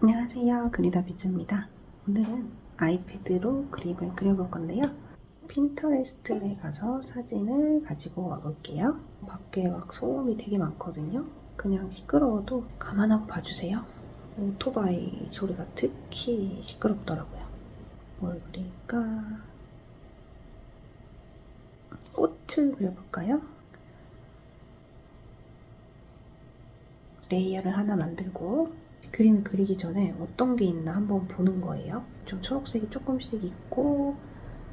안녕하세요, 그리다 뷰즈입니다. 오늘은 아이패드로 그림을 그려볼 건데요. 핀터레스트에 가서 사진을 가지고 와볼게요. 밖에 막 소음이 되게 많거든요. 그냥 시끄러워도 감안하고 봐주세요. 오토바이 소리가 특히 시끄럽더라고요. 뭘 그릴까? 꽃을 그려볼까요? 레이어를 하나 만들고 그림을 그리기 전에 어떤 게 있나 한번 보는 거예요. 좀 초록색이 조금씩 있고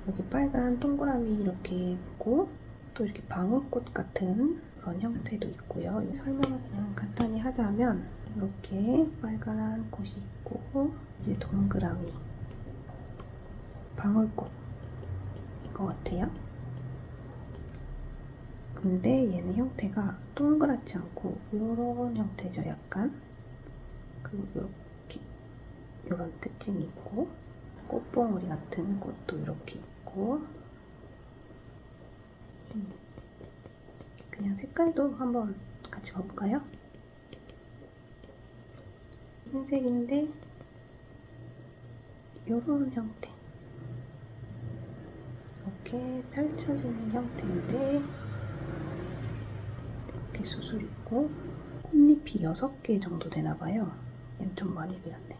여기 빨간 동그라미 이렇게 있고 또 이렇게 방울꽃 같은 그런 형태도 있고요. 이 설명을 그냥 간단히 하자면 이렇게 빨간 꽃이 있고 이제 동그라미 방울꽃인 것 같아요. 근데 얘는 형태가 동그랗지 않고 이런 형태죠, 약간. 그리고 이렇게 이런 특징이 있고 꽃봉오리 같은 꽃도 이렇게 있고 그냥 색깔도 한번 같이 봐볼까요? 흰색인데 이런 형태 이렇게 펼쳐지는 형태인데 이렇게 수술 있고 꽃잎이 6개 정도 되나봐요. 얘는 좀 많이 그렸네.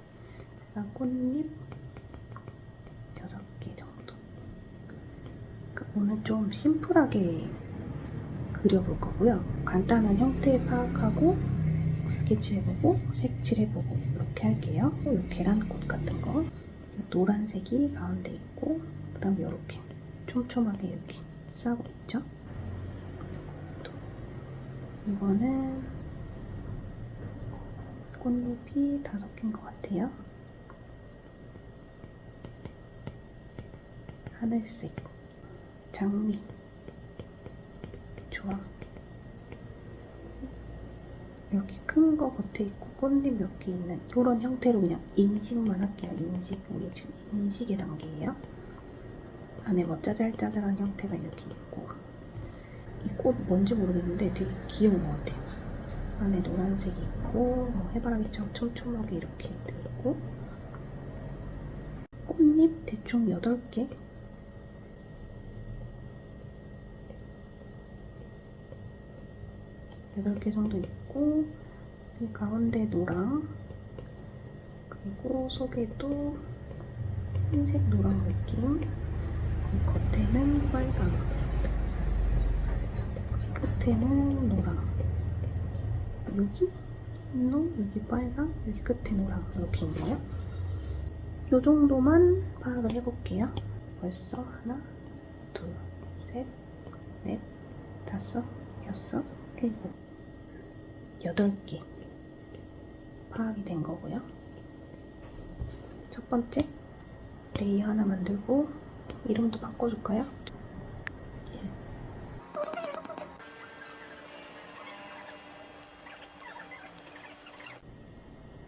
꽃잎 6개 정도. 오늘 좀 심플하게 그려볼 거고요. 간단한 형태 파악하고 스케치해보고 색칠해보고 이렇게 할게요. 계란꽃 같은 거 노란색이 가운데 있고 그 다음에 이렇게 촘촘하게 이렇게 싸고 있죠. 이거는 꽃잎이 5개인 것 같아요. 하늘색, 장미, 주황 이렇게 큰 거 겉에 있고 꽃잎 몇 개 있는 이런 형태로 그냥 인식만 할게요. 인식, 우리 지금 인식의 단계예요. 안에 뭐 짜잘짜잘한 형태가 이렇게 있고 이 꽃 뭔지 모르겠는데 되게 귀여운 것 같아요. 안에 노란색이 있고 뭐 해바라기처럼 촘촘하게 이렇게 있고 꽃잎 대충 8개 8개 정도 있고 이 가운데 노랑 그리고 속에도 흰색 노랑 느낌 겉에는 빨강 끝에는 노랑 여기 빨강 여기 끝에 노랑 이렇게 있네요. 이 정도만 파악을 해볼게요. 벌써 하나 둘 셋 넷 다섯 여섯 일곱 8개 파악이 된 거고요. 첫 번째 레이어 하나 만들고 이름도 바꿔줄까요?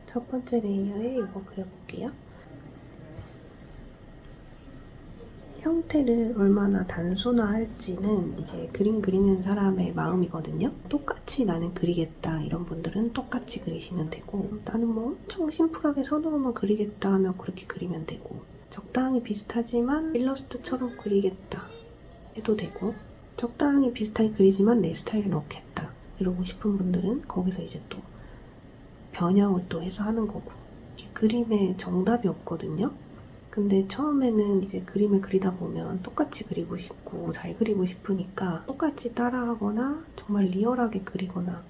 첫 번째 레이어에 이거 그려볼게요. 형태를 얼마나 단순화할지는 이제 그림 그리는 사람의 마음이거든요. 똑같이 나는 그리겠다 이런 분들은 똑같이 그리시면 되고 나는 뭐 엄청 심플하게 선으로만 그리겠다 하면 그렇게 그리면 되고 적당히 비슷하지만 일러스트처럼 그리겠다 해도 되고 적당히 비슷하게 그리지만 내 스타일을 넣겠다 이러고 싶은 분들은 거기서 이제 또 변형을 또 해서 하는 거고 그림에 정답이 없거든요. 근데 처음에는 이제 그림을 그리다 보면 똑같이 그리고 싶고 잘 그리고 싶으니까 똑같이 따라하거나 정말 리얼하게 그리거나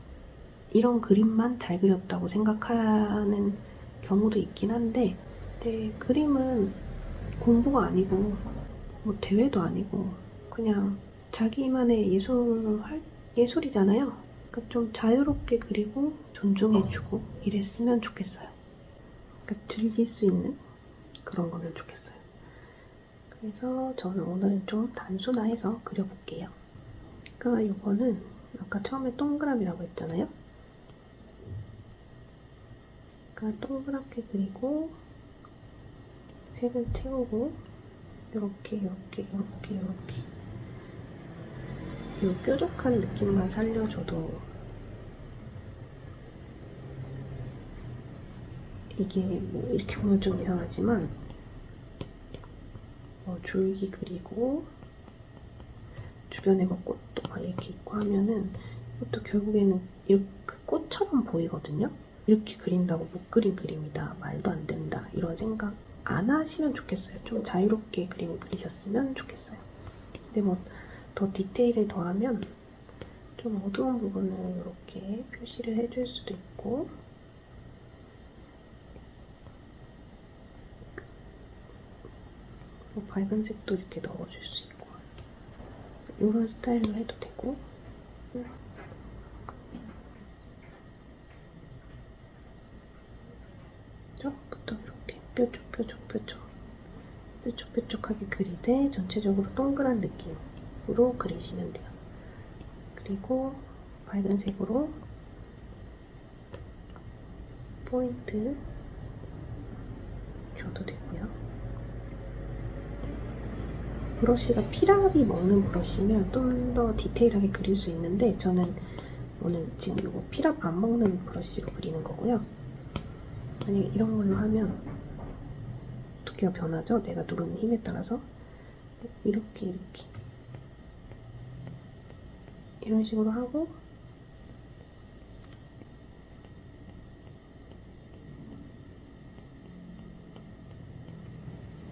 이런 그림만 잘 그렸다고 생각하는 경우도 있긴 한데 근데 그림은 공부가 아니고 뭐 대회도 아니고 그냥 자기만의 예술이잖아요. 그러니까 좀 자유롭게 그리고 존중해주고 이랬으면 좋겠어요. 그러니까 즐길 수 있는 그런 거면 좋겠어요. 그래서 저는 오늘은 좀 단순화해서 그려볼게요. 그러니까 이거는 아까 처음에 동그라미라고 했잖아요. 그러니까 동그랗게 그리고 색을 채우고 이렇게 이 뾰족한 느낌만 살려줘도 이게 뭐 이렇게 보면 좀 이상하지만 줄기 그리고 주변에 뭐 꽃도 막 이렇게 있고 하면은 이것도 결국에는 이렇게 꽃처럼 보이거든요. 이렇게 그린다고 못 그린 그림이다, 말도 안 된다, 이런 생각 안 하시면 좋겠어요. 좀 자유롭게 그림 그리셨으면 좋겠어요. 근데 뭐 더 디테일을 더하면 좀 어두운 부분을 이렇게 표시를 해줄 수도 있고, 뭐 밝은 색도 이렇게 넣어줄 수 있고, 이런 스타일로 해도 되고, 처음부터 이렇게 뾰족뾰족하게 그리되 전체적으로 동그란 느낌으로 그리시면 돼요. 그리고 밝은 색으로 포인트 줘도 되고요. 브러쉬가 피라비 먹는 브러쉬면 좀 더 디테일하게 그릴 수 있는데, 저는 오늘 지금 이거 피랍 안 먹는 브러쉬로 그리는 거고요. 만약에 이런 걸로 하면 두께가 변하죠? 내가 누르는 힘에 따라서. 이렇게 이런 식으로 하고,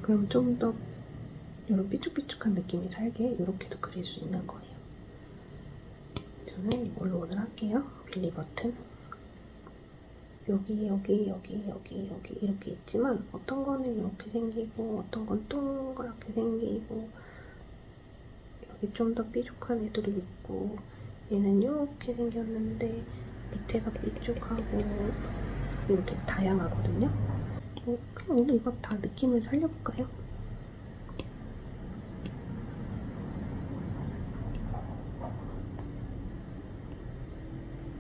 그럼 좀 더 이런 삐죽삐죽한 느낌이 살게 이렇게도 그릴 수 있는 거예요. 저는 이걸로 오늘 할게요. 빌리 버튼. 여기 이렇게 있지만 어떤 거는 이렇게 생기고 어떤 건 동그랗게 생기고, 여기 좀 더 삐죽한 애들이 있고, 얘는 이렇게 생겼는데 밑에가 삐죽하고, 이렇게 다양하거든요. 그냥 오늘 이거 다 느낌을 살려볼까요?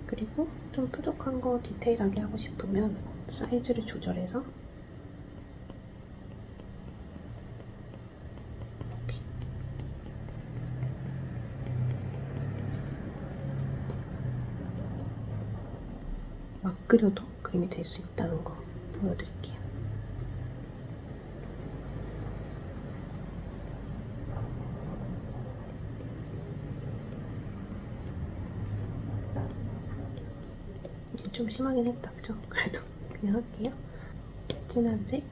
그리고 좀 뾰족한 거 디테일하게 하고 싶으면 사이즈를 조절해서 이렇게 막 그려도 그림이 될 수 있다는 거 보여드릴게요. 좀 심하긴 했다, 그죠? 그래도 그냥 할게요. 진한 색.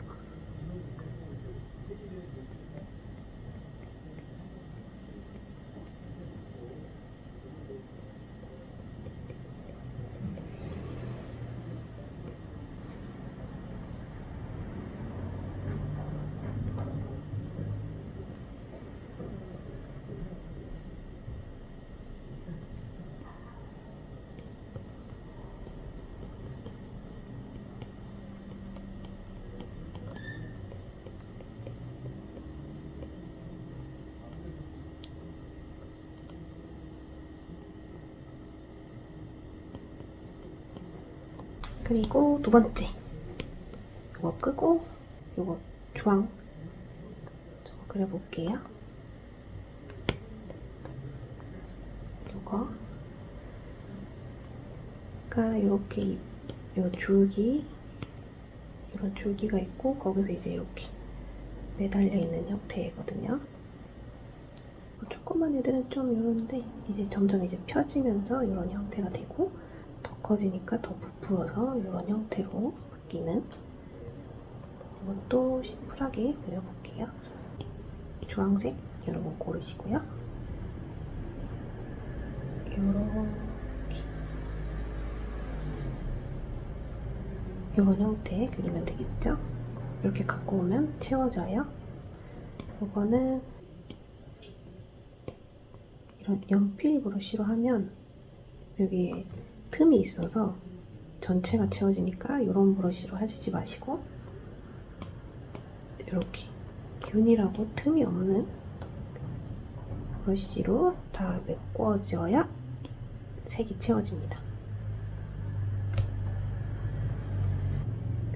그리고 두 번째, 이거 끄고 이거 주황 저거 그려볼게요. 이거가 이렇게 요 줄기, 이런 줄기가 있고 거기서 이제 이렇게 매달려 있는 형태거든요. 조그만 애들은 좀 이런데 이제 점점 이제 펴지면서 이런 형태가 되고, 더 커지니까 더 부풀어서 이런 형태로 바뀌는, 이것도 심플하게 그려볼게요. 주황색 여러분 고르시고요. 이런 형태 그리면 되겠죠? 이렇게 갖고 오면 채워져요. 이거는 이런 연필 브러쉬로 하면 여기에 틈이 있어서 전체가 채워지니까 이런 브러쉬로 하시지 마시고, 이렇게 균일하고 틈이 없는 브러쉬로 다 메꿔져야 색이 채워집니다.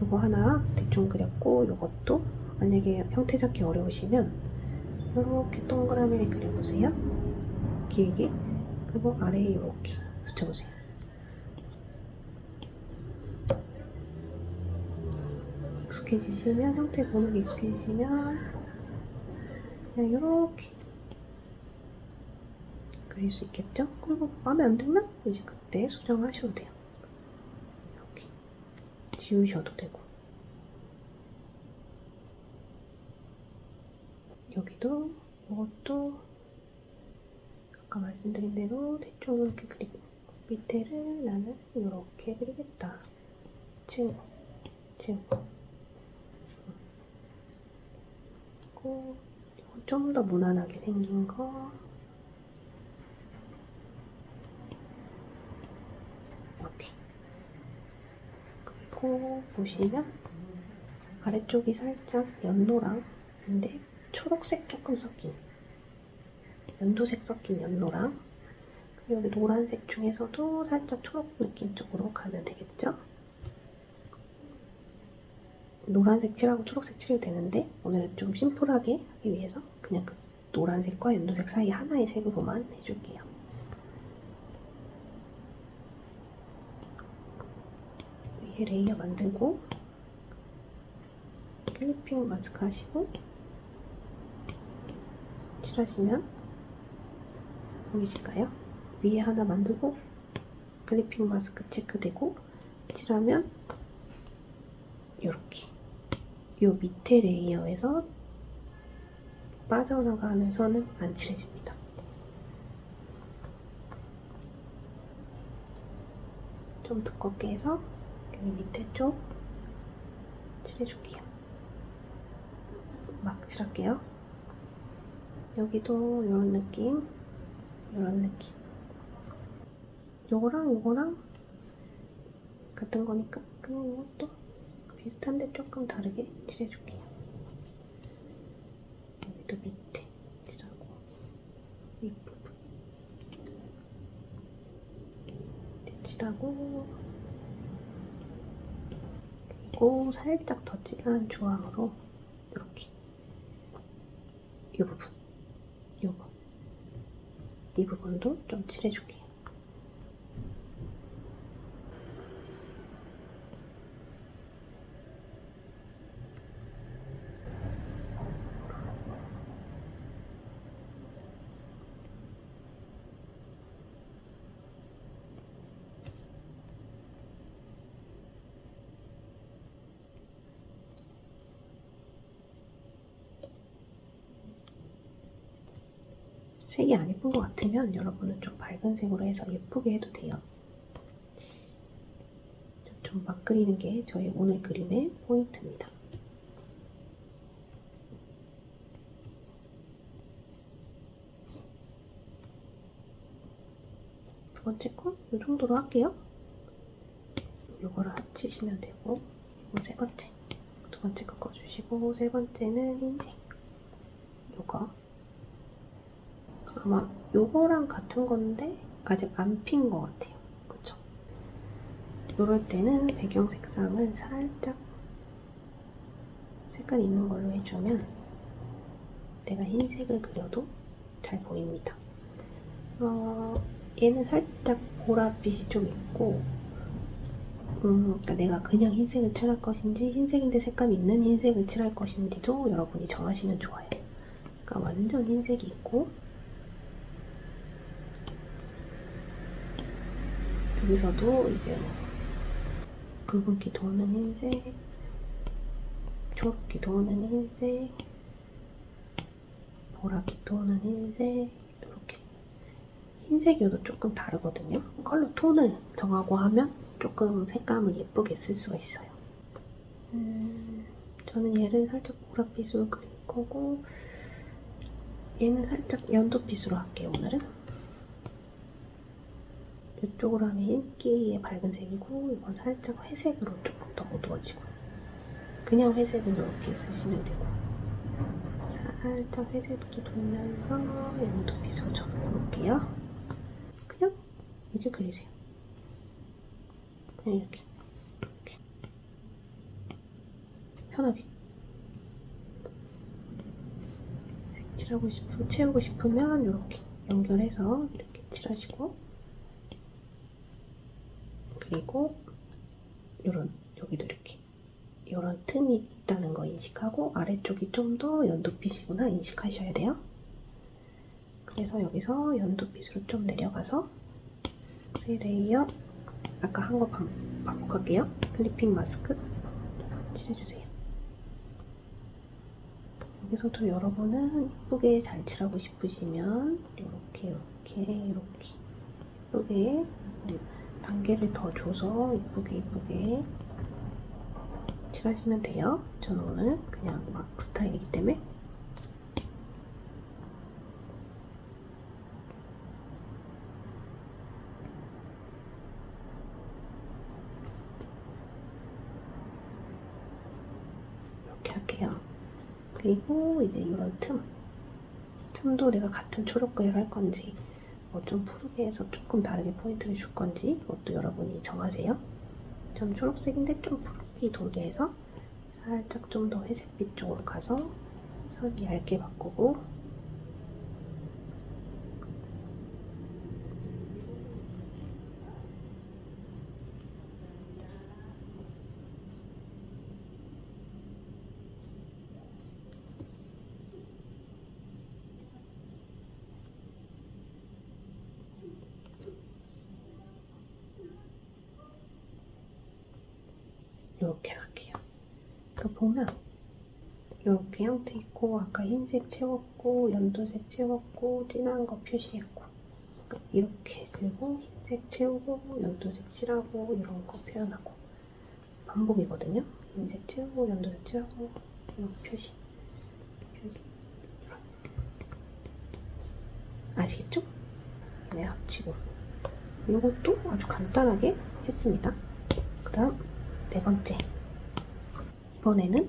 요거 하나 대충 그렸고, 요것도 만약에 형태 잡기 어려우시면 이렇게 동그라미를 그려보세요. 길게. 그리고 아래에 이렇게 붙여보세요. 익숙해지시면, 형태 보는 게 익숙해지시면 그냥 이렇게 그릴 수 있겠죠? 그리고 마음에 안 들면 이제 그때 수정하셔도 돼요. 이렇게 지우셔도 되고. 여기도 이것도 아까 말씀드린 대로 대충 이렇게 그리고 밑에를 나는 이렇게 그리겠다. 지우고 그리고 좀 더 무난하게 생긴 거 이렇게. 그리고 보시면 아래쪽이 살짝 연노랑인데 초록색 조금 섞인, 연두색 섞인 연노랑, 그리고 여기 노란색 중에서도 살짝 초록 느낌 쪽으로 가면 되겠죠? 노란색 칠하고 초록색 칠해도 되는데 오늘은 좀 심플하게 하기 위해서 그냥 그 노란색과 연두색 사이 하나의 색으로만 해줄게요. 위에 레이어 만들고 클리핑 마스크 하시고 칠하시면 보이실까요? 위에 하나 만들고 클리핑 마스크 체크되고 칠하면 이렇게 요 밑에 레이어에서 빠져나가는 선은 안 칠해집니다. 좀 두껍게 해서 여기 밑에 쪽 칠해줄게요. 막 칠할게요. 여기도 이런 느낌, 이런 느낌. 요거랑 요거랑 같은 거니까 그냥 이것도 비슷한데 조금 다르게 칠해줄게요. 여기도 밑에 칠하고 윗부분 밑에 칠하고, 그리고 살짝 더 진한 주황으로 이렇게 이 부분, 이 부분도 좀 칠해줄게요. 색이 안 예쁜 것 같으면 여러분은 좀 밝은 색으로 해서 예쁘게 해도 돼요. 좀 막 그리는 게 저희 오늘 그림의 포인트입니다. 두 번째 건 이 정도로 할게요. 이거를 합치시면 되고, 그리고 세 번째, 두 번째 거 꺼주시고, 세 번째는 흰색. 요거 아마 요거랑 같은 건데 아직 안 핀 것 같아요. 그쵸? 요럴 때는 배경 색상을 살짝 색깔 있는 걸로 해주면 내가 흰색을 그려도 잘 보입니다. 얘는 살짝 보랏빛이 좀 있고, 그러니까 내가 그냥 흰색을 칠할 것인지 흰색인데 색감이 있는 흰색을 칠할 것인지도 여러분이 정하시면 좋아요. 그러니까 완전 흰색이 있고, 여기서도 이제 붉은기 도는 흰색, 초록기 도는 흰색, 보라기 도는 흰색, 이렇게. 흰색이어도 조금 다르거든요. 컬러 톤을 정하고 하면 조금 색감을 예쁘게 쓸 수가 있어요. 저는 얘를 살짝 보랏빛으로 그릴 거고, 얘는 살짝 연두빛으로 할게요, 오늘은. 이쪽으로 하면 흰기의 밝은 색이고, 이건 살짝 회색으로 조금 더 어두워지고. 그냥 회색은 이렇게 쓰시면 되고, 살짝 회색기 돌면서 연두빛으로 적어볼게요. 그냥 이렇게 그리세요. 그냥 이렇게 편하게. 채우고 싶으면 이렇게 연결해서 이렇게 칠하시고, 그리고 여기도 이렇게 이런 틈이 있다는 거 인식하고 아래쪽이 좀 더 연두빛이구나 인식하셔야 돼요. 그래서 여기서 연두빛으로 좀 내려가서 새 레이어 아까 한 거 반복할게요. 클리핑 마스크 칠해주세요. 여기서도 여러분은 예쁘게 잘 칠하고 싶으시면 이렇게 예쁘게 단계를 더 줘서 예쁘게 칠하시면 돼요. 저는 오늘 그냥 막 스타일이기 때문에 이렇게 할게요. 그리고 이제 이런 틈도 내가 같은 초록 계열 할 건지 뭐 좀 푸르게 해서 조금 다르게 포인트를 줄 건지 그것도 여러분이 정하세요. 전 초록색인데 좀 푸르게 돌게 해서 살짝 좀 더 회색빛 쪽으로 가서 선 얇게 바꾸고 이렇게 할게요. 그 보면 이렇게 형태 있고 아까 흰색 채웠고 연두색 채웠고 진한 거 표시했고 이렇게 그리고 흰색 채우고 연두색 칠하고 이런 거 표현하고 반복이거든요. 흰색 채우고 연두색 칠하고 이런 표시 아시겠죠? 네, 합치고 이것도 아주 간단하게 했습니다. 그 다음 네 번째 이번에는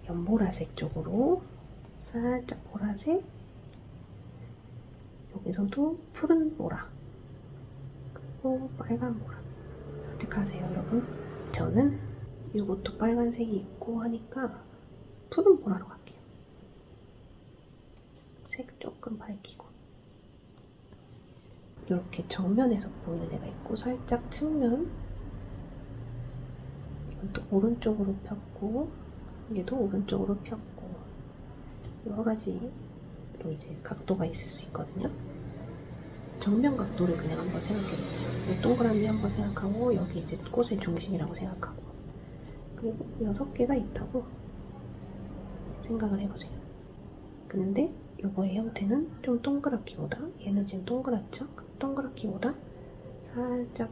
연보라색 쪽으로 살짝 보라색 여기서도 푸른 보라 그리고 빨간 보라 선택하세요 여러분. 저는 이것도 빨간색이 있고 하니까 푸른 보라로 갈게요. 색 조금 밝히고 이렇게 정면에서 보이는 애가 있고 살짝 측면 이건 또 오른쪽으로 폈고 얘도 오른쪽으로 폈고 여러 가지로 이제 각도가 있을 수 있거든요. 정면 각도를 그냥 한번 생각해보세요. 동그라미 한번 생각하고 여기 이제 꽃의 중심이라고 생각하고 그리고 6개가 있다고 생각을 해보세요. 근데 요거의 형태는 좀 동그랗기보다 얘는 지금 동그랗죠? 동그랗기보다 살짝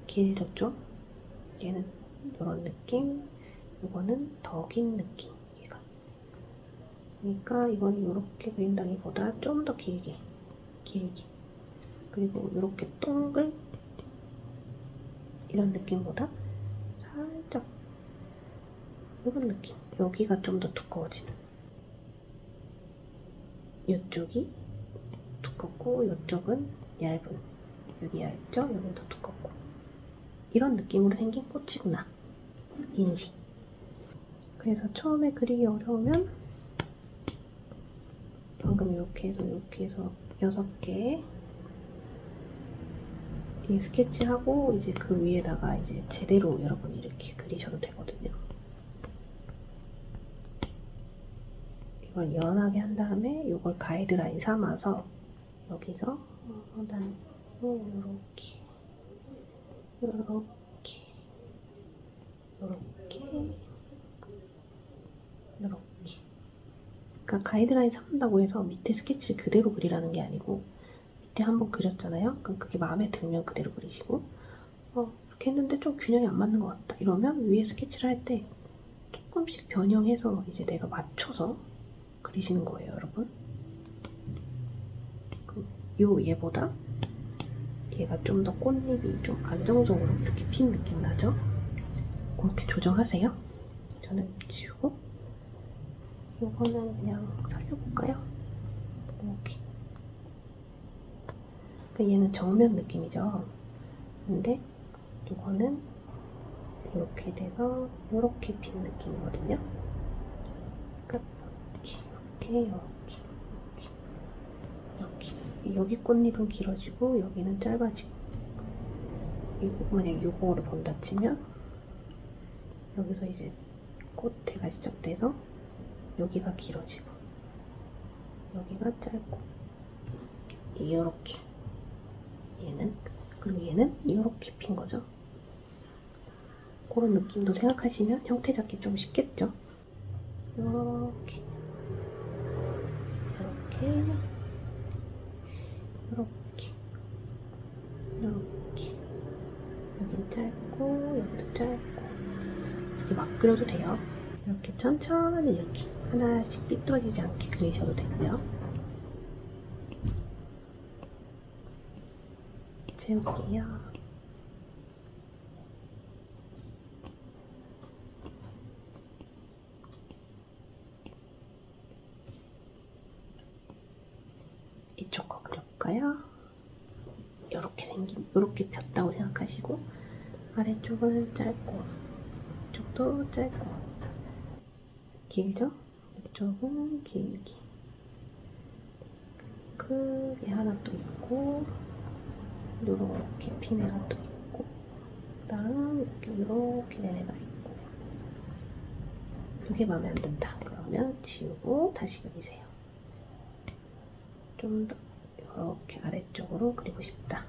길죠? 얘는 이런 느낌, 이거는 더 긴 느낌, 얘가. 그러니까 이건 이렇게 그린다기보다 좀 더 길게. 그리고 이렇게 동글 이런 느낌보다 살짝 이런 느낌. 여기가 좀 더 두꺼워지는. 이쪽이 두껍고 이쪽은 얇은. 여기 얇죠? 여기는 더 두껍고. 이런 느낌으로 생긴 꽃이구나. 인식. 그래서 처음에 그리기 어려우면 방금 이렇게 해서 6개 이 스케치하고 이제 그 위에다가 이제 제대로 여러분이 이렇게 그리셔도 되거든요. 이걸 연하게 한 다음에 이걸 가이드라인 삼아서 여기서 난 이렇게 그러니까 가이드라인 삼는다고 해서 밑에 스케치를 그대로 그리라는 게 아니고 밑에 한번 그렸잖아요? 그럼 그게 마음에 들면 그대로 그리시고 이렇게 했는데 좀 균형이 안 맞는 것 같다 이러면 위에 스케치를 할 때 조금씩 변형해서 이제 내가 맞춰서 그리시는 거예요, 여러분. 얘보다 얘가 좀 더 꽃잎이 좀 안정적으로 이렇게 핀 느낌 나죠? 그렇게 조정하세요. 저는 지우고 이거는 그냥 살려볼까요? 이렇게. 그러니까 얘는 정면 느낌이죠. 근데 이거는 이렇게 돼서 이렇게 핀 느낌이거든요. 그러니까 이렇게. 여기 꽃잎은 길어지고 여기는 짧아지고 이거 만약 요거를 본다 치면 여기서 이제 꽃대가 시작돼서 여기가 길어지고 여기가 짧고 이렇게 얘는 그리고 얘는 이렇게 핀 거죠. 그런 느낌도 생각하시면 형태 잡기 좀 쉽겠죠. 이렇게 이렇게 여긴 짧고 여기도 짧고 이렇게 막 그려도 돼요. 이렇게 천천히 이렇게 하나씩 삐뚤어지지 않게 그리셔도 되고요. 재울게요. 이쪽 거 그려볼까요? 이렇게 폈다고 생각하시고 아래쪽은 짧고 이쪽도 짧고 길죠? 이쪽은 길게 크게 하나 또 있고 이렇게 핀 애가 또 있고 그다음 이렇게 된 애가 있고 이게 마음에 안 든다 그러면 지우고 다시 그리세요. 좀 더 이렇게 아래쪽으로 그리고 싶다.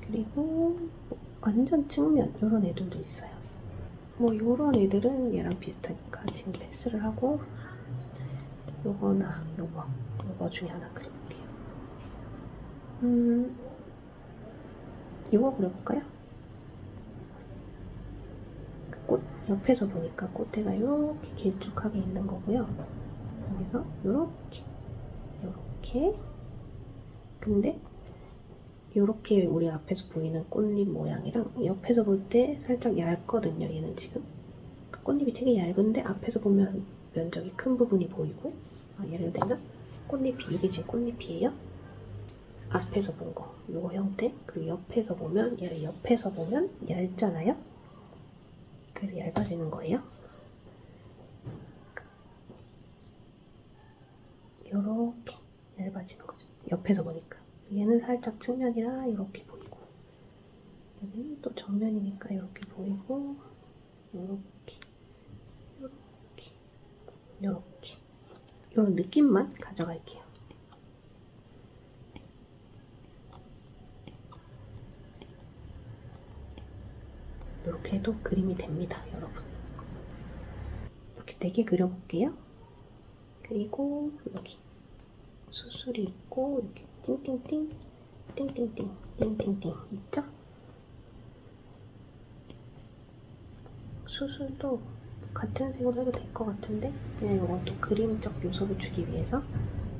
그리고 완전 측면 이런 애들도 있어요. 뭐 이런 애들은 얘랑 비슷하니까 지금 패스를 하고 요거나 요거 중에 하나 그려볼게요. 이거 그려볼까요? 꽃 옆에서 보니까 꽃대가 이렇게 길쭉하게 있는 거고요. 여기서 이렇게 근데 이렇게 우리 앞에서 보이는 꽃잎 모양이랑 옆에서 볼 때 살짝 얇거든요. 얘는 지금 꽃잎이 되게 얇은데 앞에서 보면 면적이 큰 부분이 보이고 예를 들면 꽃잎이 이게 지금 꽃잎이에요. 앞에서 본 거, 요거 형태 그리고 옆에서 보면 얘를 옆에서 보면 얇잖아요. 그래서 얇아지는 거예요. 요렇게 얇아지는 거죠. 옆에서 보니까 얘는 살짝 측면이라 이렇게 보이고 여기는 또 정면이니까 이렇게 보이고 이렇게 이런 느낌만 가져갈게요. 이렇게 해도 그림이 됩니다, 여러분. 이렇게 4개 그려볼게요. 그리고 여기 수술이 있고 이렇게 띵띵띵 있죠? 수술도 같은 색으로 해도 될 것 같은데 그냥 이것도 그림적 요소를 주기 위해서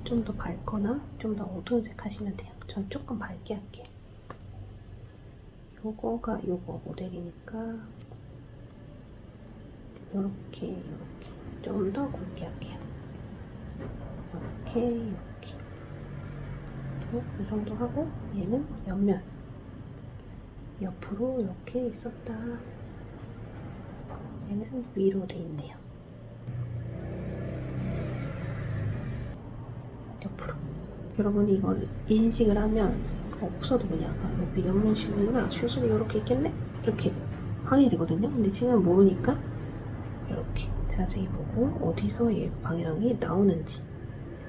좀 더 밝거나 좀 더 어두운 색 하시면 돼요. 전 조금 밝게 할게요. 요거가 요거 모델이니까 요렇게 좀 더 굵게 할게요. 이렇게 이 정도 하고 얘는 옆면 옆으로 이렇게 있었다. 얘는 위로 돼 있네요. 옆으로. 여러분이 이걸 인식을 하면 없어도 그냥 여기 옆면 슈구나 슈술이 이렇게 있겠네? 이렇게 확인이 되거든요. 근데 지금 모르니까 이렇게 자세히 보고 어디서 얘 방향이 나오는지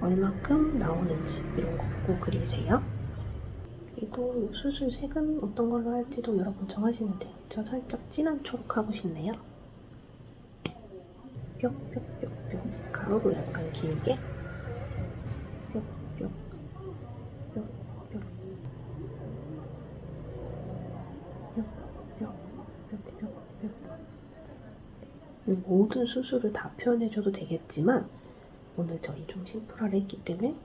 얼마큼 나오는지 이런 거 보고 그리세요. 그리고 수술 색은 어떤 걸로 할지도 여러분 정하시면 돼요. 저 살짝 진한 초록 하고 싶네요. 뿅뿅뿅뿅 가로로 약간 길게 뿅뿅 모든 수술을 다 표현해줘도 되겠지만 오늘 저희 좀 심플하게 했기 때문에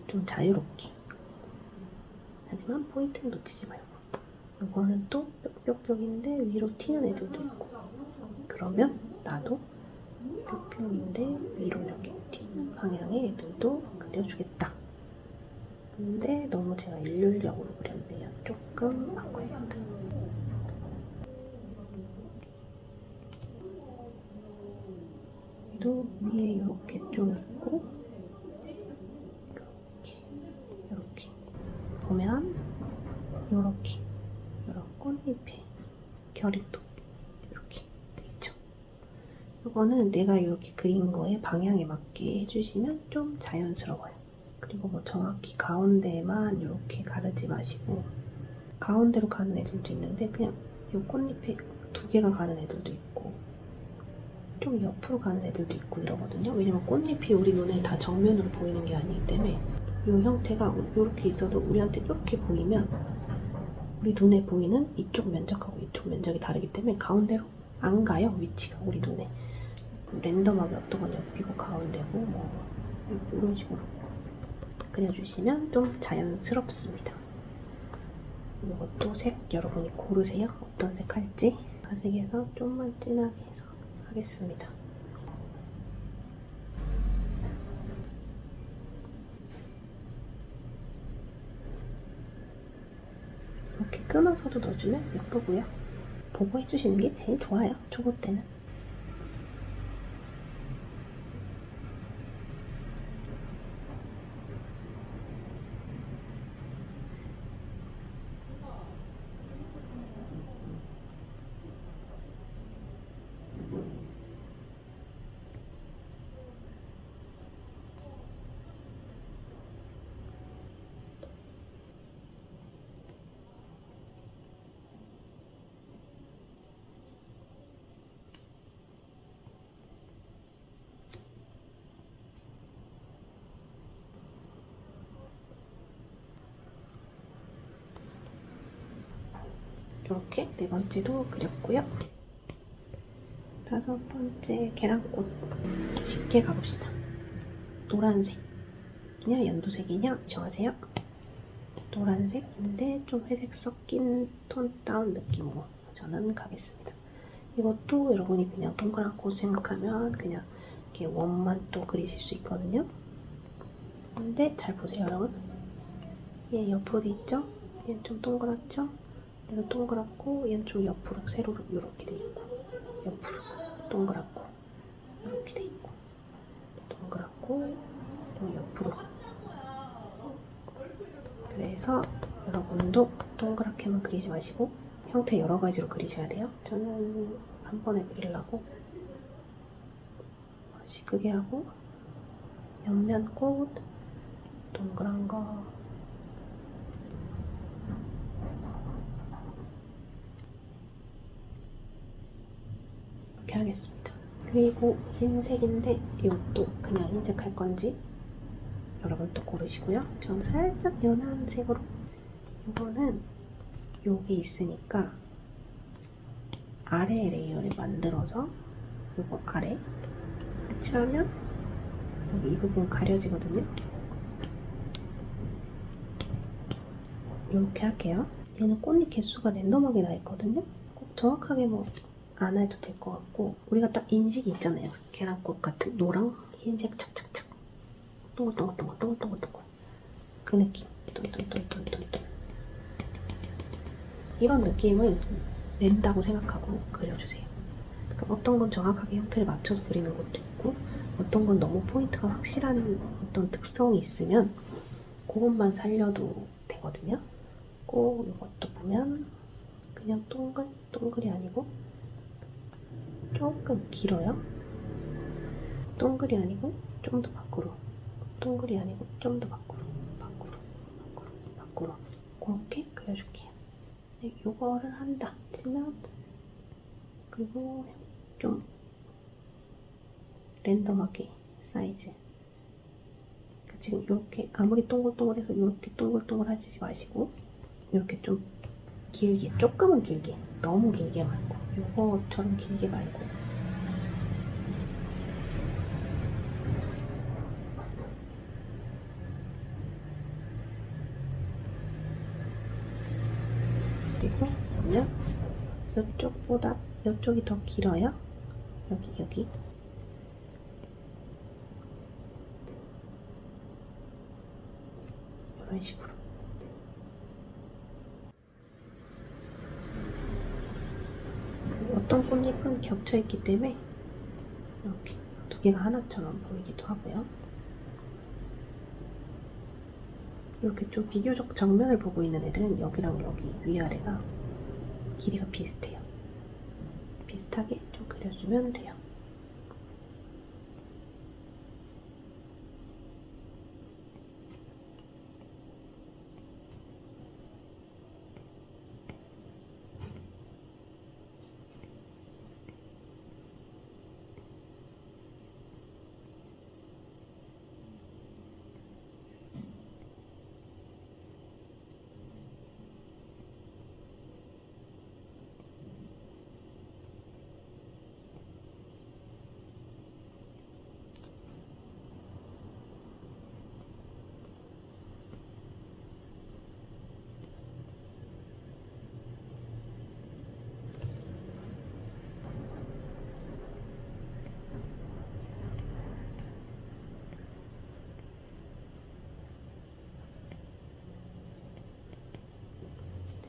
좀 자유롭게 하지만 포인트는 놓치지 말고 이거는 또 뿅뿅뿅인데 위로 튀는 애들도 있고 그러면 나도 뿅뿅인데 위로 이렇게 튀는 방향의 애들도 그려주겠다. 근데 너무 제가 일률적으로 그렸네요. 조금 바꿔야겠다. 또 위에 이렇게 좀 있고 결이 또 이렇게 있죠. 이거는 내가 이렇게 그린 거에 방향에 맞게 해주시면 좀 자연스러워요. 그리고 뭐 정확히 가운데만 이렇게 가르지 마시고 가운데로 가는 애들도 있는데 그냥 이 꽃잎에 2개가 가는 애들도 있고 좀 옆으로 가는 애들도 있고 이러거든요. 왜냐면 꽃잎이 우리 눈에 다 정면으로 보이는 게 아니기 때문에 이 형태가 이렇게 있어도 우리한테 이렇게 보이면 우리 눈에 보이는 이쪽 면적하고 이쪽 면적이 다르기 때문에 가운데로 안 가요. 위치가 우리 눈에. 랜덤하게 어떤 건 옆이고 가운데고 뭐 이런 식으로 그려주시면 좀 자연스럽습니다. 이것도 색 여러분이 고르세요. 어떤 색 할지. 가색에서 좀만 진하게 해서 하겠습니다. 이렇게 끊어서도 넣어주면 예쁘고요. 보고 해주시는 게 제일 좋아요. 초보 때는. 이렇게 4번째도 그렸고요. 5번째 계란꽃 쉽게 가봅시다. 노란색이냐 연두색이냐 정하세요. 노란색인데 좀 회색 섞인 톤 다운 느낌으로 저는 가겠습니다. 이것도 여러분이 그냥 동그란 꽃 생각하면 그냥 이렇게 원만 또 그리실 수 있거든요. 근데 잘 보세요 여러분. 얘 옆으로 돼 있죠? 얘는 좀 동그랗죠? 얘는 동그랗고 얘는 좀 옆으로 세로로 이렇게 돼 있고 옆으로 동그랗고 이렇게 돼 있고 동그랗고 또 옆으로. 그래서 여러분도 동그랗게만 그리지 마시고 형태 여러 가지로 그리셔야 돼요. 저는 한 번에 그리려고 시크게 하고 옆면 꽃 동그란 거 이렇게 하겠습니다. 그리고 흰색인데 이것도 그냥 흰색 할 건지 여러분 또 고르시고요. 전 살짝 연한 색으로 이거는 여기 있으니까 아래 레이어를 만들어서 이거 아래 칠하면 여기 이 부분 가려지거든요. 이렇게 할게요. 얘는 꽃잎 개수가 랜덤하게 나 있거든요. 꼭 정확하게 뭐 안 해도 될 것 같고 우리가 딱 인식이 있잖아요. 계란꽃 같은 노랑 흰색 착착착 동글동글 그 느낌 똘똘똘똘똘 이런 느낌을 낸다고 생각하고 그려주세요. 그러니까 어떤 건 정확하게 형태를 맞춰서 그리는 것도 있고 어떤 건 너무 포인트가 확실한 어떤 특성이 있으면 그것만 살려도 되거든요. 꼭 이것도 보면 그냥 동글이 아니고 조금 길어요. 동글이 아니고 좀 더 밖으로 동글이 아니고 좀 더 밖으로 그렇게 그려줄게요. 요거를 한다 치면 그리고 좀 랜덤하게 사이즈 그러니까 지금 이렇게 아무리 동글동글해서 이렇게 동글동글 하지 마시고 이렇게 좀 길게 조금은 길게 너무 길게 말고 요거처럼 길게 말고 그리고 보면 이쪽보다 이쪽이 더 길어요. 여기 이런 식으로 어떤 꽃잎은 겹쳐있기 때문에 이렇게 2개가 하나처럼 보이기도 하고요. 이렇게 좀 비교적 정면을 보고 있는 애들은 여기랑 여기 위아래가 길이가 비슷해요. 비슷하게 좀 그려주면 돼요.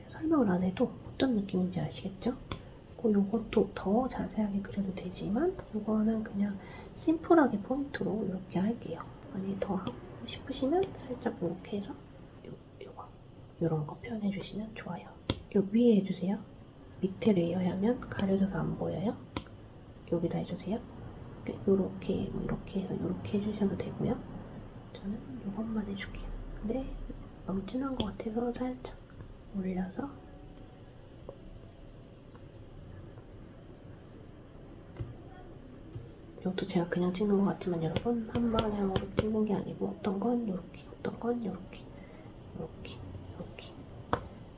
설명을 안 해도 어떤 느낌인지 아시겠죠? 요것도 더 자세하게 그려도 되지만 요거는 그냥 심플하게 포인트로 이렇게 할게요. 만약에 더 하고 싶으시면 살짝 이렇게 해서 요거 요런 거 표현해주시면 좋아요. 요 위에 해주세요. 밑에 레이어 하면 가려져서 안 보여요. 여기다 해주세요. 요렇게 이렇게 해서 요렇게 해주셔도 되고요. 저는 요것만 해줄게요. 근데 너무 진한 것 같아서 살짝 올려서 이것도 제가 그냥 찍는 것 같지만 여러분 한 방향으로 찍는 게 아니고 어떤 건 이렇게, 어떤 건 이렇게, 이렇게, 이렇게.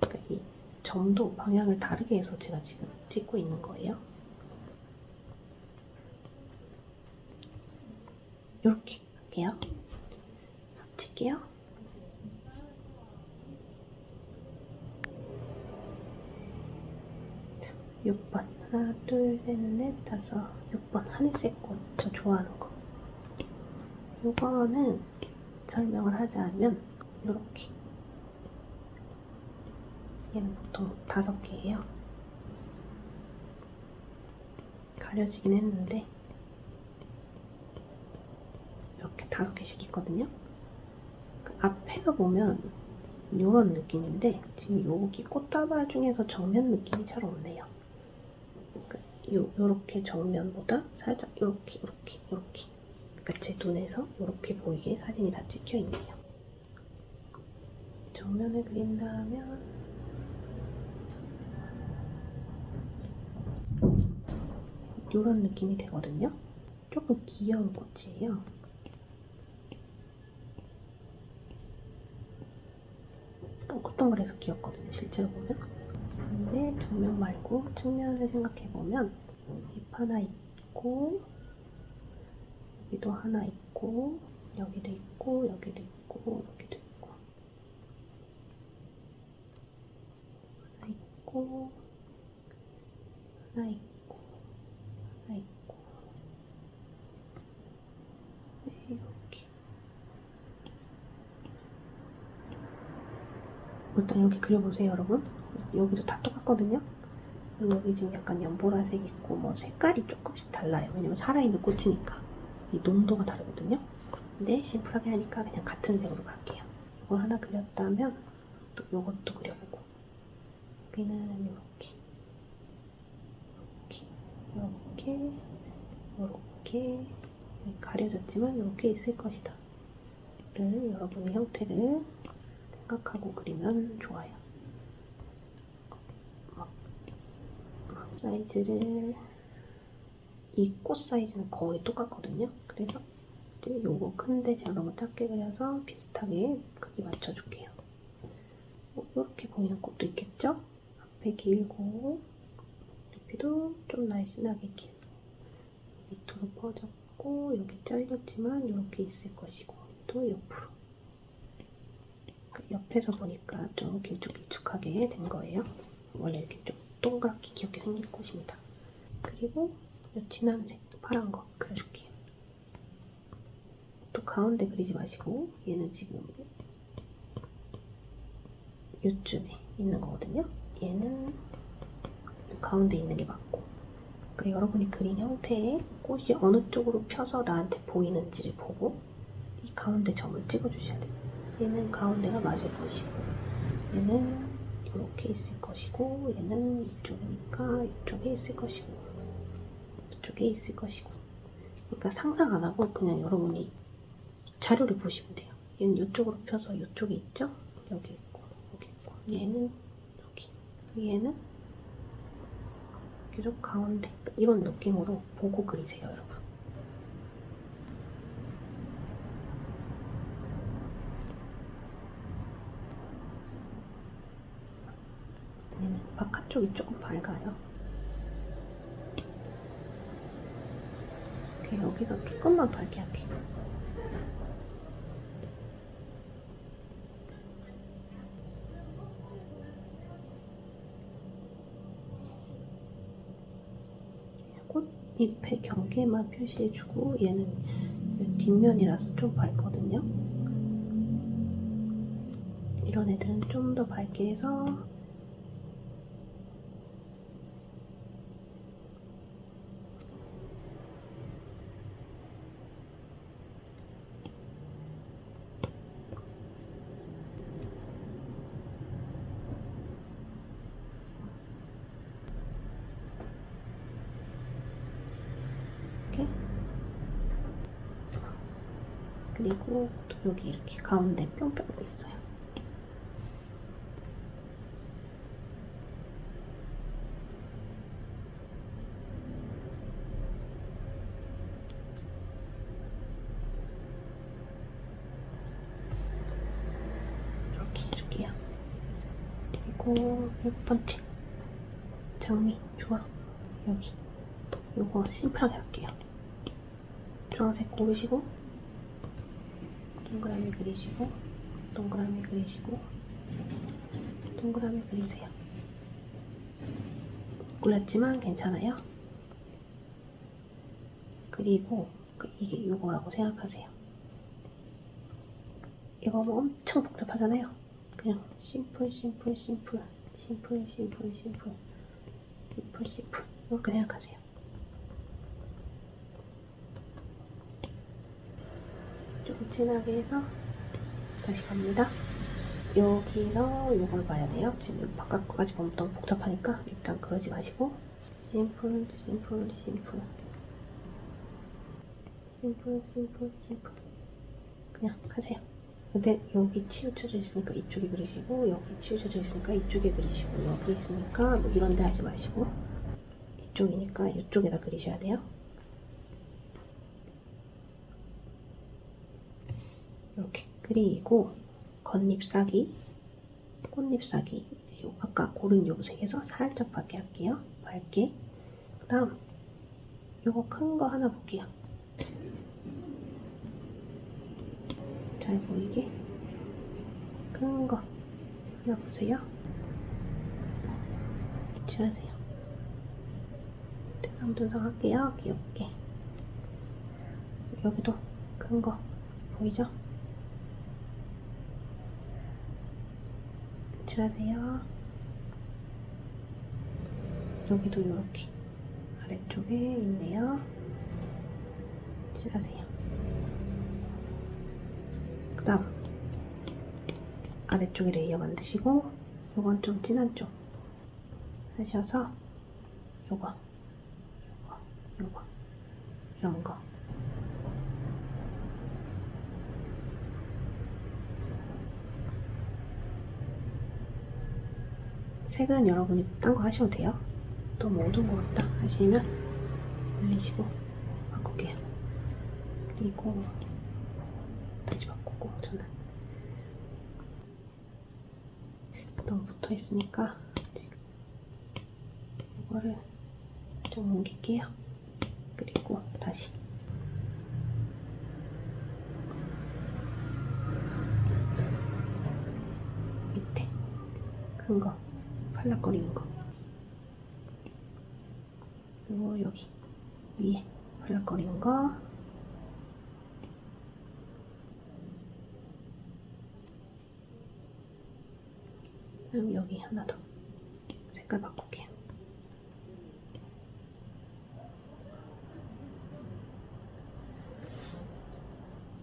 그러니까 이 점도 방향을 다르게 해서 제가 지금 찍고 있는 거예요. 이렇게 할게요. 합칠게요. 6번 하나 둘 셋 넷 다섯 6번 하늘색 꽃 저 좋아하는 거. 이거는 설명을 하자면 이렇게 얘는 보통 5개예요. 가려지긴 했는데 이렇게 5개씩 있거든요. 그 앞에서 보면 이런 느낌인데 지금 여기 꽃다발 중에서 정면 느낌이 잘 없네요. 요렇게 정면보다 살짝 요렇게 그러니까 제 눈에서 요렇게 보이게 사진이 다 찍혀있네요. 정면을 그린다면 요런 느낌이 되거든요. 조금 귀여운 꽃이에요. 동글동글해서 귀엽거든요, 실제로 보면. 근데 정면 말고 측면을 생각해보면 잎 하나 있고 여기도 하나 있고 여기도 있고 여기도 있고 여기도 있고 하나 있고 하나 있고 하나 있고 이렇게 일단 이렇게 그려보세요, 여러분. 여기도 다 똑같거든요. 여기 지금 약간 연보라색 있고 뭐 색깔이 조금씩 달라요. 왜냐면 살아있는 꽃이니까 이 농도가 다르거든요. 근데 심플하게 하니까 그냥 같은 색으로 갈게요. 이걸 하나 그렸다면 또 이것도 그려보고 여기는 이렇게 이렇게 이렇게 가려졌지만 이렇게 있을 것이다 를 여러분의 형태를 생각하고 그리면 좋아요. 사이즈를 이 꽃 사이즈는 거의 똑같거든요. 그래서 이제 요거 큰데 제가 너무 작게 그려서 비슷하게 크기 맞춰줄게요. 이렇게 보이는 꽃도 있겠죠? 앞에 길고 옆에도 좀 날씬하게 긴 밑으로 퍼졌고 여기 잘렸지만 이렇게 있을 것이고 또 옆으로 옆에서 보니까 좀 길쭉길쭉하게 된 거예요. 원래 이렇게 좀 동그랗게 귀엽게 생긴 꽃입니다. 그리고 이 진한 색 파란 거 그려줄게요. 또 가운데 그리지 마시고 얘는 지금 이쪽에 있는 거거든요. 얘는 가운데 있는 게 맞고 그러니까 여러분이 그린 형태의 꽃이 어느 쪽으로 펴서 나한테 보이는지를 보고 이 가운데 점을 찍어주셔야 돼요. 얘는 가운데가 맞을 것이고 얘는 이렇게 있을 것이고 얘는 이쪽이니까 이쪽에 있을 것이고 꽤 있을 것이고. 그러니까 상상 안 하고 그냥 여러분이 자료를 보시면 돼요. 얘는 이쪽으로 펴서 이쪽에 있죠? 여기 있고, 여기 있고. 얘는 여기. 얘는 계속 가운데. 이런 느낌으로 보고 그리세요, 여러분. 얘는 바깥쪽이 조금 밝아요. 이렇게 여기서 조금만 밝게 할게요. 꽃잎의 경계만 표시해주고 얘는 뒷면이라서 좀 밝거든요. 이런 애들은 좀 더 밝게 해서 이렇게. 그리고 또 여기 이렇게 가운데 뿅뿅도 있어요. 이렇게 해줄게요. 그리고 6번째 장미, 주황. 여기 요거 심플하게 할게요. 주황색 고르시고 동그라미 그리시고 동그라미 그리시고 동그라미 그리세요. 골랐지만 괜찮아요. 그리고 이게 요거라고 생각하세요. 이거 뭐 엄청 복잡하잖아요. 그냥 심플 심플 심플 심플 심플 심플 심플 심플 이렇게 생각하세요. 좀 진하게 해서 다시 갑니다. 여기서 이걸 봐야 돼요. 지금 바깥까지 보면 너무 복잡하니까 일단 그러지 마시고 심플 심플 심플 심플 심플 심플 그냥 하세요. 근데 여기 치우쳐져 있으니까 이쪽에 그리시고 여기 치우쳐져 있으니까 이쪽에 그리시고 여기 있으니까 뭐 이런 데 하지 마시고 이쪽이니까 이쪽에다 그리셔야 돼요. 이렇게 그리고 겉잎사기, 꽃잎사기 아까 고른 요 색에서 살짝 밝게 할게요. 밝게. 그 다음 요거 큰 거 하나 볼게요. 잘 보이게 큰 거 하나 보세요. 칠하세요. 다음 분석 할게요. 귀엽게. 여기도 큰 거 보이죠? 칠하세요. 여기도 이렇게 아래쪽에 있네요. 칠하세요. 그 다음 아래쪽에 레이어 만드시고 요건 좀 진한 쪽 하셔서 요거 이런 거 색은 여러분이 딴 거 하셔도 돼요. 너무 어두운 것 같다 하시면 올리시고 바꿀게요. 그리고 다시 바꾸고 저는 너무 붙어 있으니까 지금 이거를 좀 옮길게요. 그리고 다시 밑에 큰 거 팔락거리는 거 그리고 여기 위에 팔락거리는 거 그럼 여기 하나 더 색깔 바꿀게요.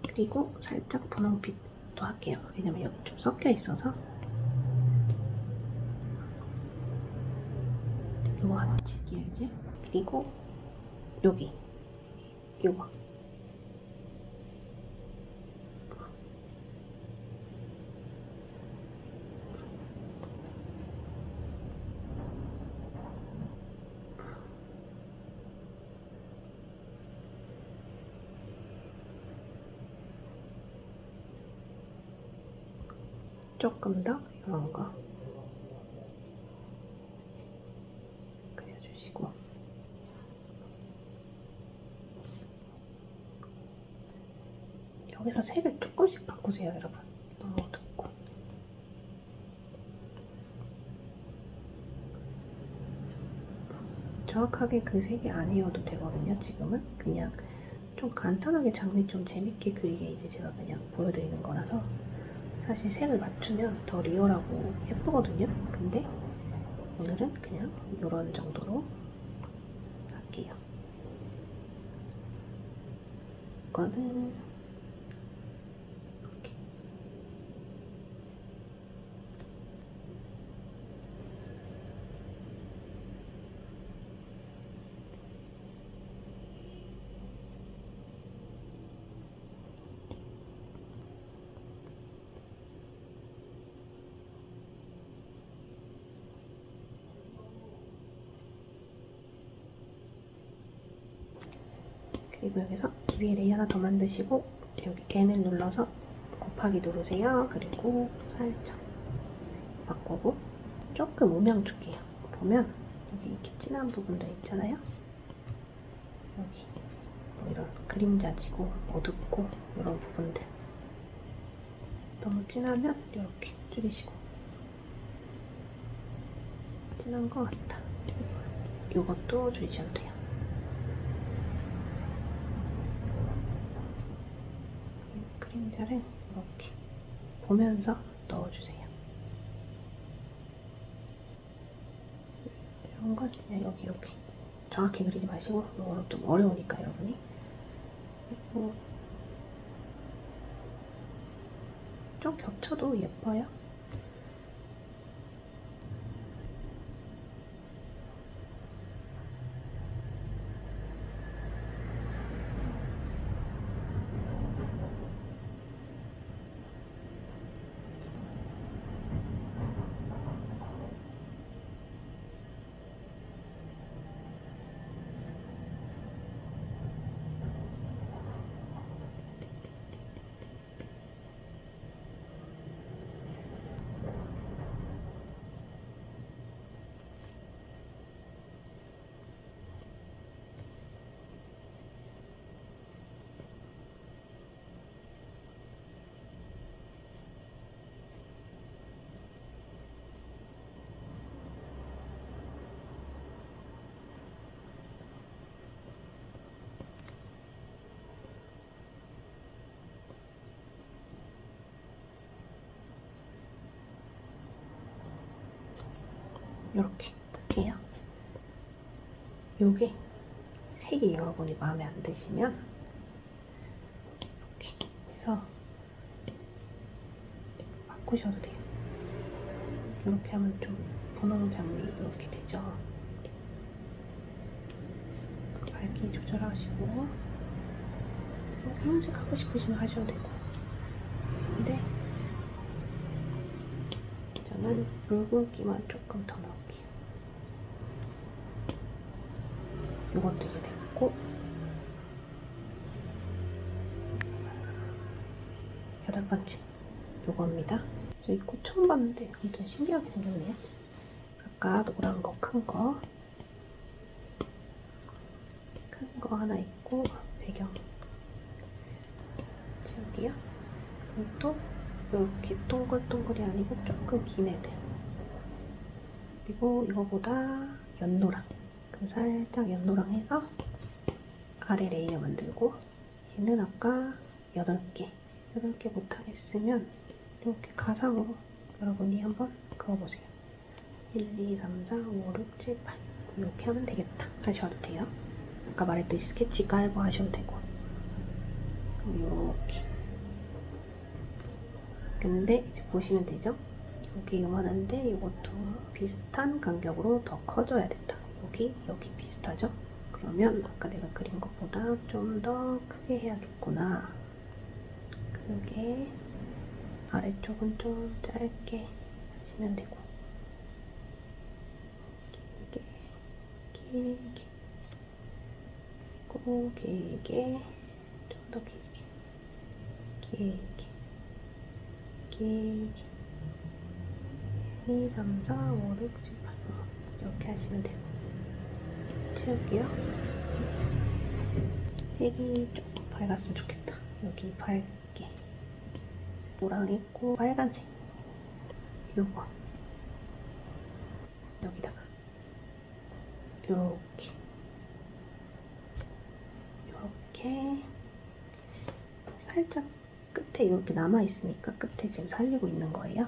그리고 살짝 분홍빛도 할게요. 왜냐면 여기 좀 섞여 있어서 이거 하나 칠게요 이제. 그리고 여기 요거 조금 더 이런 거 그려주시고 여기서 색을 조금씩 바꾸세요, 여러분. 너무 어둡고 정확하게 그 색이 아니어도 되거든요. 지금은 그냥 좀 간단하게 장미 좀 재밌게 그리게 이제 제가 그냥 보여드리는 거라서 사실 색을 맞추면 더 리얼하고 예쁘거든요. 근데 오늘은 그냥 이런 정도로 할게요. 이거는 이렇게 그리고 여기서 위에 레이 하나 더 만드시고 여기 N을 눌러서 곱하기 누르세요. 그리고 살짝 바꾸고 조금 음영 줄게요. 보면 여기 이렇게 진한 부분들 있잖아요. 여기 뭐 이런 그림자지고 어둡고 이런 부분들 너무 진하면 이렇게 줄이시고 진한 것 같다. 이것도 줄이셔도 돼요. 그림자를 이렇게 보면서 넣어주세요. 이런 건 그냥 여기 이렇게 정확히 그리지 마시고 이거는 좀 어려우니까 여러분이 그리고 좀 겹쳐도 예뻐요. 이렇게 할게요. 요게 색이 여러분이 마음에 안 드시면 이렇게 해서 바꾸셔도 돼요. 이렇게 하면 좀 분홍 장미 이렇게 되죠. 밝기 조절하시고 흰색 하고 싶으시면 하셔도 되고 근데 저는 붉은기만 조금 더 넣을게요. 이것도 이제 됐고 여덟 번째 이겁니다. 저 이 꽃 처음 봤는데 아무튼 신기하게 생겼네요. 아까 노란 거 큰 거 하나 있고 배경 여기요. 또 이렇게 동글동글이 아니고 조금 긴 애들 그리고 이거보다 연노랑 그럼 살짝 연노랑 해서 아래 레이어 만들고 얘는 아까 8개 못하겠으면 이렇게 가상으로 여러분이 한번 그어보세요. 1, 2, 3, 4, 5, 6, 7, 8 이렇게 하면 되겠다 하셔도 돼요. 아까 말했듯이 스케치 깔고 하셔도 되고 그럼 이렇게 근데 이제 보시면 되죠? 여기 요만한데 이것도 비슷한 간격으로 더 커져야 된다. 여기 비슷하죠? 그럼 그러면 아까 내가 그린 것보다 좀 더 크게 해야겠구나. 크게. 아래쪽은 좀 짧게 하시면 되고. 길게, 길게. 그리고 길게, 좀 더 길게. 길게, 길게. 2, 3, 4, 5, 6, 7, 8. 이렇게 하시면 되고. 채울게요. 색이 조금 밝았으면 좋겠다. 여기 밝게. 노랑 있고 빨간색. 요거. 여기다가. 요렇게. 요렇게. 살짝 끝에 이렇게 남아있으니까 끝에 지금 살리고 있는 거예요.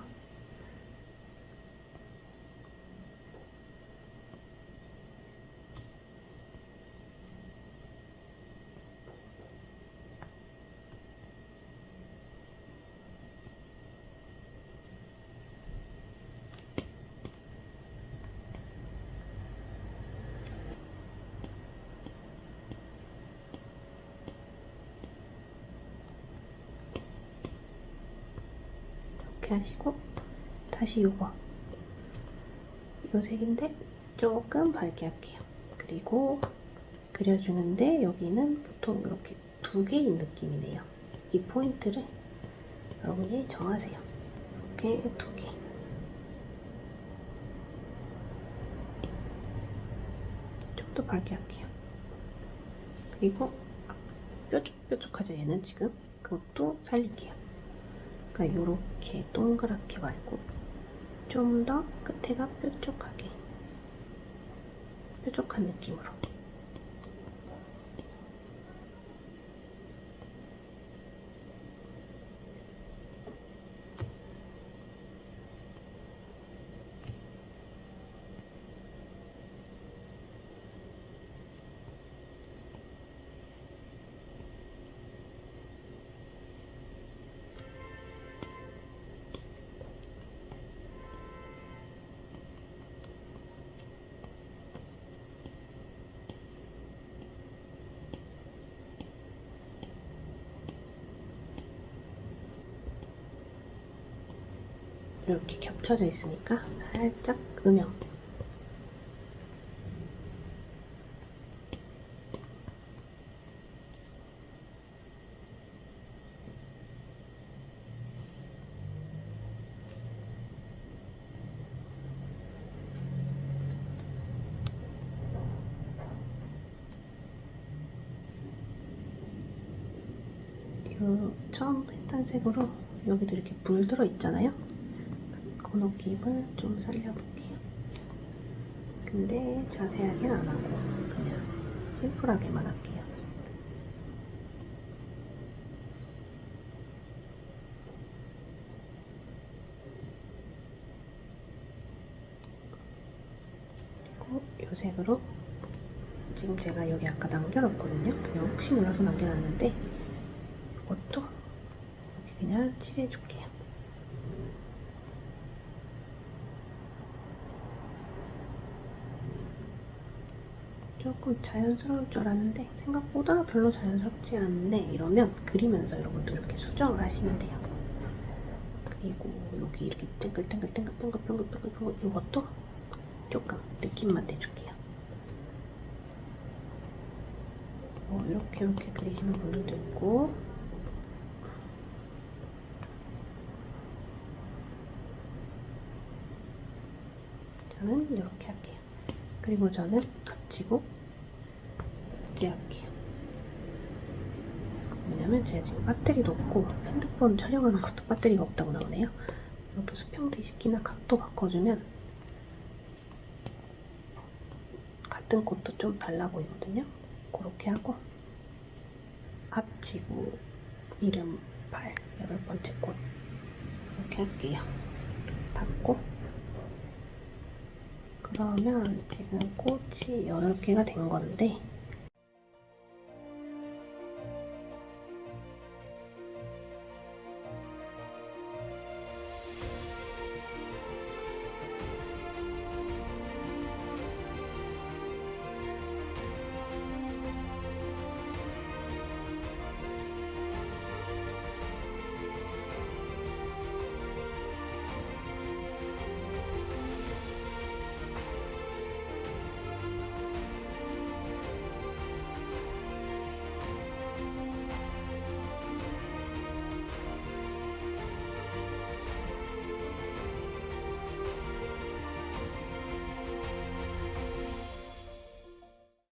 이렇게 하시고 다시 요거 요 색인데 조금 밝게 할게요. 그리고 그려주는데 여기는 보통 이렇게 두 개인 느낌이네요. 이 포인트를 여러분이 정하세요. 이렇게 두 개. 좀 더 밝게 할게요. 그리고 뾰족뾰족하죠 얘는 지금? 그것도 살릴게요. 그러니까 요렇게 동그랗게 말고 좀 더 끝에가 뾰족하게 뾰족한 느낌으로. 이렇게 겹쳐져 있으니까 살짝 음영. 요 처음 했던 색으로 여기도 이렇게 불 들어 있잖아요. 그 느낌을 좀 살려볼게요. 근데 자세하게는 안 하고 그냥 심플하게만 할게요. 그리고 이 색으로 지금 제가 여기 아까 남겨놨거든요. 그냥 혹시 몰라서 남겨놨는데 이것도 이렇게 그냥 칠해줄게요. 조금 자연스러울 줄 알았는데 생각보다 별로 자연스럽지 않네 이러면 그리면서 여러분도 이렇게 수정을 하시면 돼요. 그리고 여기 이렇게 땡글땡글땡글 이것도 조금 느낌만 내줄게요. 이렇게 그리시는 분들도 있고 저는 이렇게 할게요. 그리고 저는 앞치고 할게요. 왜냐면 제가 지금 배터리도 없고 핸드폰 촬영하는 것도 배터리가 없다고 나오네요. 이렇게 수평 뒤집기나 각도 바꿔주면 같은 꽃도 좀 달라 보이거든요. 그렇게 하고 앞치고 이름 8, 8번째 꽃 이렇게 할게요. 닫고 그러면 지금 꽃이 8개가 된 건데